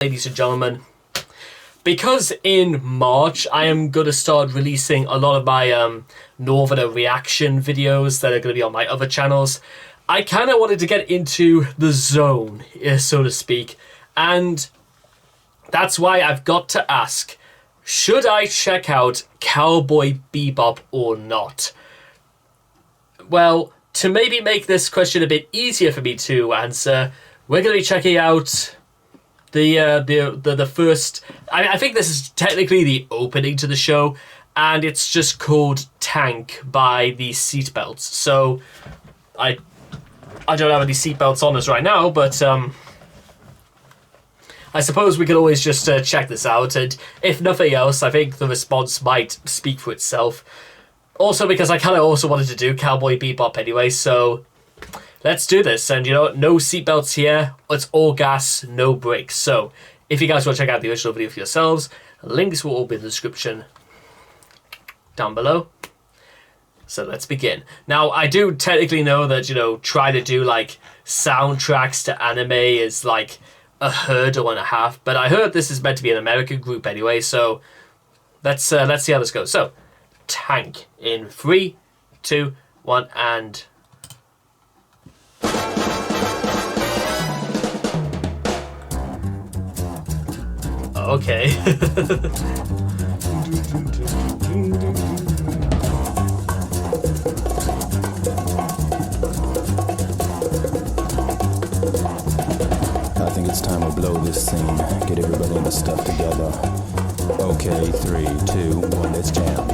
ladies and gentlemen, because in March I am going to start releasing a lot of my Northerner reaction videos that are going to be on my other channels. I kind of wanted to get into the zone, so to speak, and that's why I've got to ask, should I check out Cowboy Bebop or not? Well, to maybe make this question a bit easier for me to answer, we're going to be checking out the first. I think this is technically the opening to the show, and it's just called Tank by the Seatbelts. So I don't have any seatbelts on us right now, but I suppose we could always just check this out, and if nothing else, I think the response might speak for itself. Also, because I kind of also wanted to do Cowboy Bebop anyway, so let's do this. And you know what? No seatbelts here. It's all gas, no brakes. So if you guys want to check out the original video for yourselves, links will all be in the description down below. So let's begin. Now, I do technically know that, you know, trying to do like soundtracks to anime is like a hurdle and a half, but I heard this is meant to be an American group anyway, so let's see how this goes. So, Tank in 3, 2, 1, and okay. I think it's time to blow this scene. Get everybody in the stuff together. Okay, 3, 2, 1, let's jam.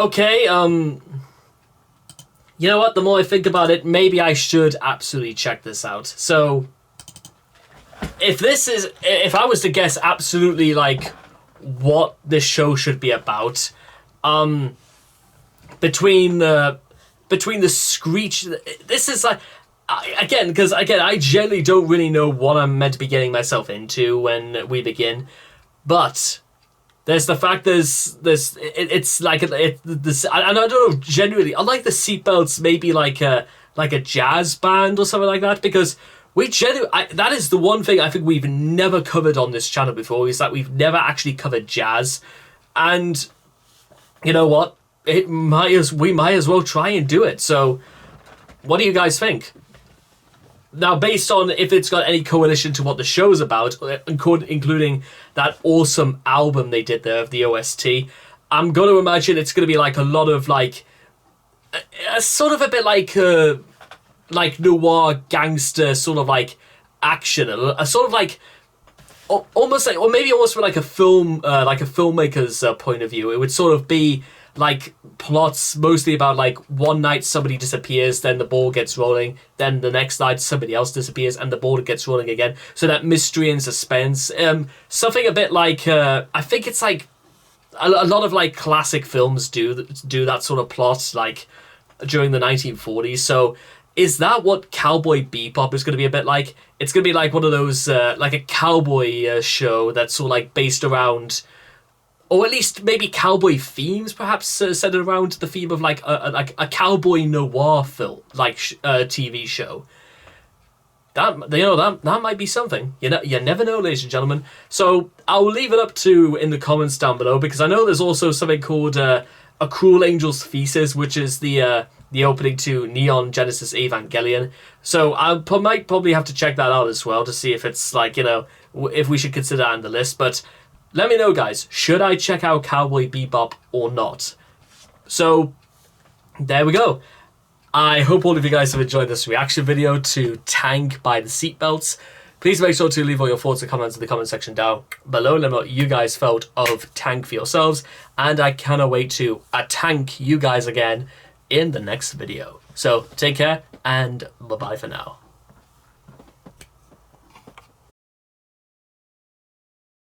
Okay, You know what? The more I think about it, maybe I should absolutely check this out. So, if I was to guess absolutely like what this show should be about, between the screech, this is like, because I generally don't really know what I'm meant to be getting myself into when we begin, but there's the fact it's like this, and I don't know, generally unlike the Seatbelts, maybe like a jazz band or something like that, because that is the one thing I think we've never covered on this channel before, is that we've never actually covered jazz. And you know what, we might as well try and do it. So what do you guys think? Now, based on if it's got any correlation to what the show's about, including that awesome album they did there of the OST, I'm going to imagine it's going to be like a lot of like a sort of a bit like noir gangster sort of like action, a sort of like almost like, or maybe almost from like a film, like a filmmaker's point of view. It would sort of be like plots mostly about like one night somebody disappears, then the ball gets rolling, then the next night somebody else disappears and the ball gets rolling again. So that mystery and suspense, something a bit like I think it's like a lot of like classic films do that sort of plot like during the 1940s. So is that what Cowboy Bebop is going to be a bit like? It's going to be like one of those like a cowboy show that's sort of like based around, or at least maybe cowboy themes, perhaps centered around the theme of like a cowboy noir film, like TV show. That might be something. You never know, ladies and gentlemen. So I'll leave it up to in the comments down below, because I know there's also something called A Cruel Angel's Thesis, which is the opening to Neon Genesis Evangelion. So I might probably have to check that out as well to see if it's like, if we should consider that on the list. But let me know, guys, should I check out Cowboy Bebop or not? So, there we go. I hope all of you guys have enjoyed this reaction video to Tank by the Seatbelts. Please make sure to leave all your thoughts and comments in the comment section down below. Let me know what you guys felt of Tank for yourselves. And I cannot wait to tank you guys again in the next video. So, take care, and bye-bye for now.